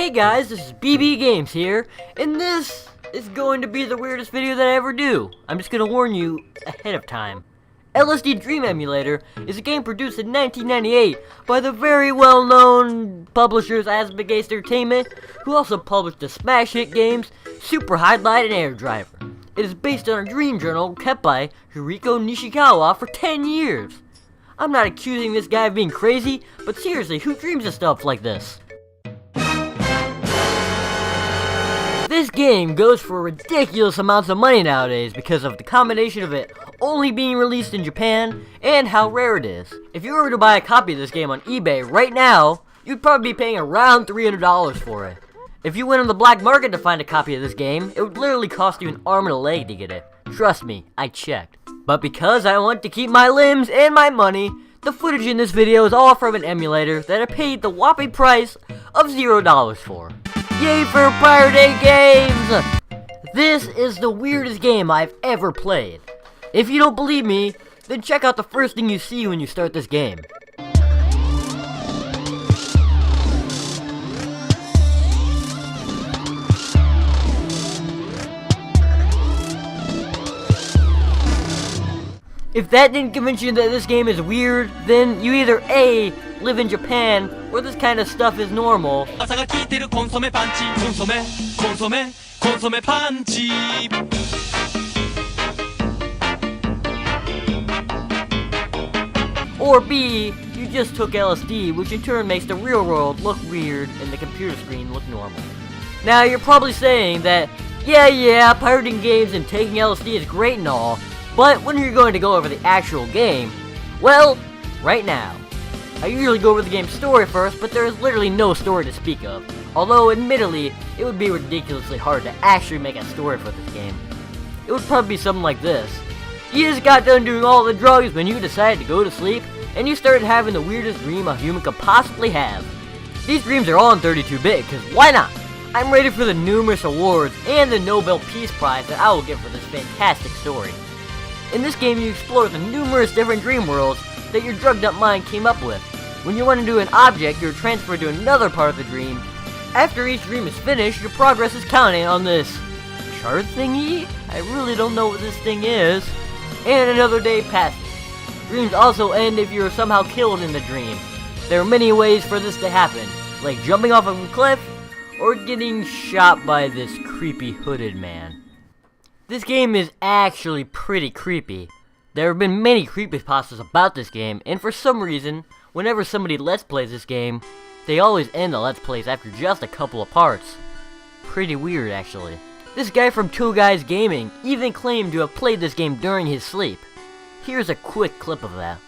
Hey guys, this is BB Games here, and this is going to be the weirdest video that I ever do. I'm just going to warn you ahead of time. LSD Dream Emulator is a game produced in 1998 by the very well-known publishers Asmodee Entertainment, who also published the smash hit games Super Highlight and Air Driver. It is based on a dream journal kept by Hiriko Nishikawa for 10 years. I'm not accusing this guy of being crazy, but seriously, who dreams of stuff like this? This game goes for ridiculous amounts of money nowadays because of the combination of it only being released in Japan and how rare it is. If you were to buy a copy of this game on eBay right now, you'd probably be paying around $300 for it. If you went on the black market to find a copy of this game, it would literally cost you an arm and a leg to get it. Trust me, I checked. But because I want to keep my limbs and my money, the footage in this video is all from an emulator that I paid the whopping price of $0 for. Yay for pirated games! This is the weirdest game I've ever played. If you don't believe me, then check out the first thing you see when you start this game. If that didn't convince you that this game is weird, then you either A, live in Japan, where this kind of stuff is normal, or B, you just took LSD, which in turn makes the real world look weird and the computer screen look normal. Now you're probably saying that, yeah, pirating games and taking LSD is great and all, but when are you going to go over the actual game? Well, right now. I usually go over the game's story first, but there is literally no story to speak of. Although, admittedly, it would be ridiculously hard to actually make a story for this game. It would probably be something like this. You just got done doing all the drugs when you decided to go to sleep, and you started having the weirdest dream a human could possibly have. These dreams are all in 32-bit, because why not? I'm ready for the numerous awards and the Nobel Peace Prize that I will get for this fantastic story. In this game, you explore the numerous different dream worlds that your drugged up mind came up with. When you run into an object, you're transferred to another part of the dream. After each dream is finished, your progress is counted on this chart thingy? I really don't know what this thing is. And another day passes. Dreams also end if you are somehow killed in the dream. There are many ways for this to happen, like jumping off of a cliff, or getting shot by this creepy hooded man. This game is actually pretty creepy. There have been many creepypastas about this game, and for some reason, whenever somebody Let's Plays this game, they always end the Let's Plays after just a couple of parts. Pretty weird, actually. This guy from Two Guys Gaming even claimed to have played this game during his sleep. Here's a quick clip of that.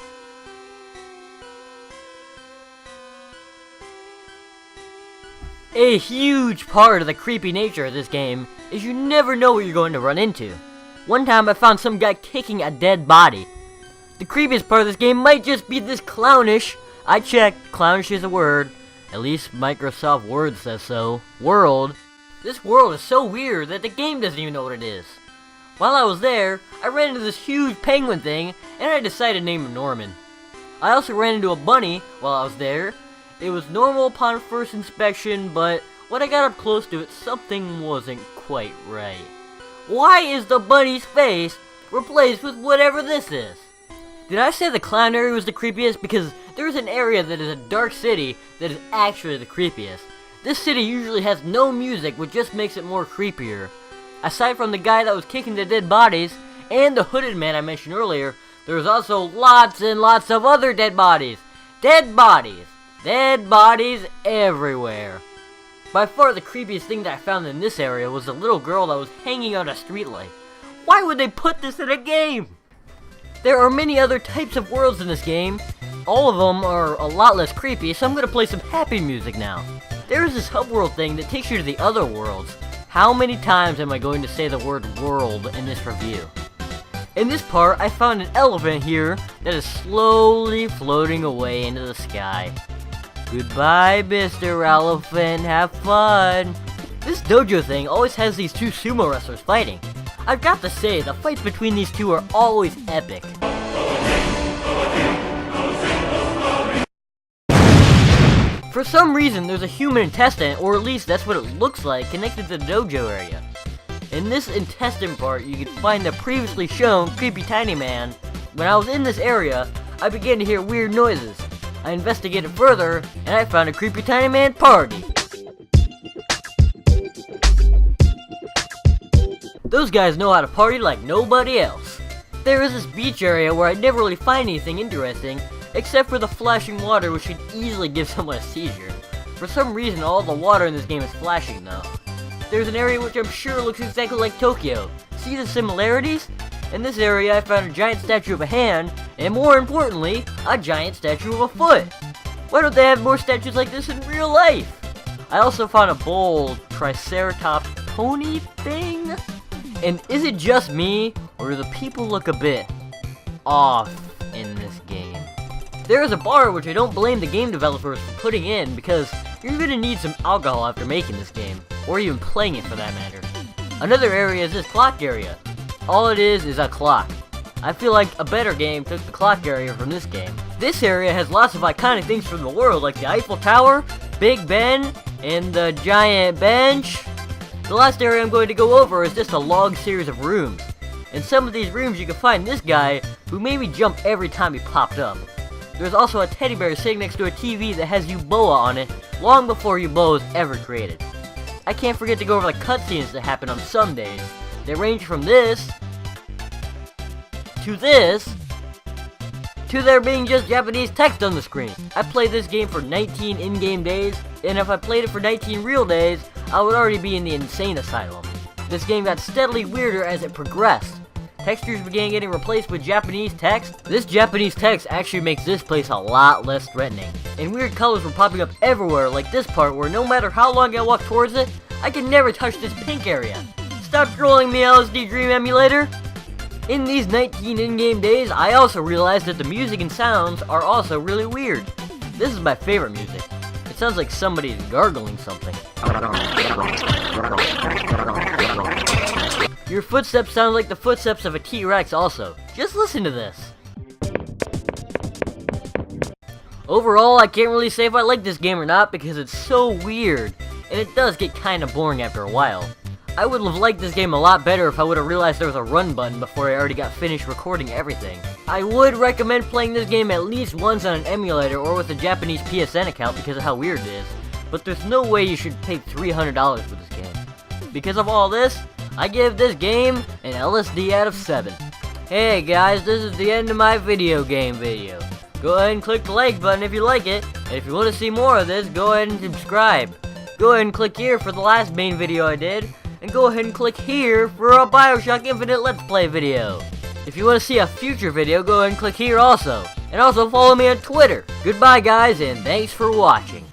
A huge part of the creepy nature of this game is you never know what you're going to run into. One time I found some guy kicking a dead body. The creepiest part of this game might just be this clownish, I checked, clownish is a word, at least Microsoft Word says so, world. This world is so weird that the game doesn't even know what it is. While I was there, I ran into this huge penguin thing, and I decided to name him Norman. I also ran into a bunny while I was there. It was normal upon first inspection, but when I got up close to it, something wasn't quite right. Why is the bunny's face replaced with whatever this is? Did I say the clown area was the creepiest? Because there is an area that is a dark city that is actually the creepiest. This city usually has no music, which just makes it more creepier. Aside from the guy that was kicking the dead bodies, and the hooded man I mentioned earlier, there was also lots and lots of other dead bodies. Dead bodies! Dead bodies everywhere. By far the creepiest thing that I found in this area was the little girl that was hanging on a streetlight. Why would they put this in a game? There are many other types of worlds in this game. All of them are a lot less creepy, so I'm going to play some happy music now. There is this hub world thing that takes you to the other worlds. How many times am I going to say the word world in this review? In this part, I found an elephant here that is slowly floating away into the sky. Goodbye, Mr. Elephant, have fun! This dojo thing always has these two sumo wrestlers fighting. I've got to say, the fights between these two are always epic. For some reason, there's a human intestine, or at least that's what it looks like, connected to the dojo area. In this intestine part, you can find the previously shown creepy tiny man. When I was in this area, I began to hear weird noises. I investigated further, and I found a creepy tiny man party. Those guys know how to party like nobody else. There is this beach area where I never really find anything interesting, except for the flashing water, which could easily give someone a seizure. For some reason, all the water in this game is flashing though. There's an area which I'm sure looks exactly like Tokyo. See the similarities? In this area, I found a giant statue of a hand, and more importantly, a giant statue of a foot. Why don't they have more statues like this in real life? I also found a bold Triceratops pony thing. And is it just me, or do the people look a bit off in this game? There is a bar which I don't blame the game developers for putting in, because you're gonna need some alcohol after making this game, or even playing it for that matter. Another area is this clock area. All it is a clock. I feel like a better game took the clock area from this game. This area has lots of iconic things from the world, like the Eiffel Tower, Big Ben, and the giant bench. The last area I'm going to go over is just a long series of rooms. In some of these rooms you can find this guy, who made me jump every time he popped up. There's also a teddy bear sitting next to a TV that has Euboa on it, long before Euboa was ever created. I can't forget to go over the cutscenes that happen on some days. They range from this, to there being just Japanese text on the screen. I played this game for 19 in-game days, and if I played it for 19 real days, I would already be in the insane asylum. This game got steadily weirder as it progressed. Textures began getting replaced with Japanese text. This Japanese text actually makes this place a lot less threatening. And weird colors were popping up everywhere, like this part where no matter how long I walk towards it, I can never touch this pink area. Stop trolling me, LSD Dream Emulator! In these 19 in-game days, I also realized that the music and sounds are also really weird. This is my favorite music. It sounds like somebody's gargling something. Your footsteps sound like the footsteps of a T-Rex also. Just listen to this. Overall, I can't really say if I like this game or not because it's so weird, and it does get kinda boring after a while. I would have liked this game a lot better if I would have realized there was a run button before I already got finished recording everything. I would recommend playing this game at least once on an emulator or with a Japanese PSN account because of how weird it is, but there's no way you should pay $300 for this game. Because of all this, I give this game an LSD out of 7. Hey guys, this is the end of my video game video. Go ahead and click the like button if you like it, and if you want to see more of this, go ahead and subscribe. Go ahead and click here for the last main video I did, and go ahead and click here for a BioShock Infinite Let's Play video. If you want to see a future video, go ahead and click here also. And also follow me on Twitter. Goodbye guys, and thanks for watching.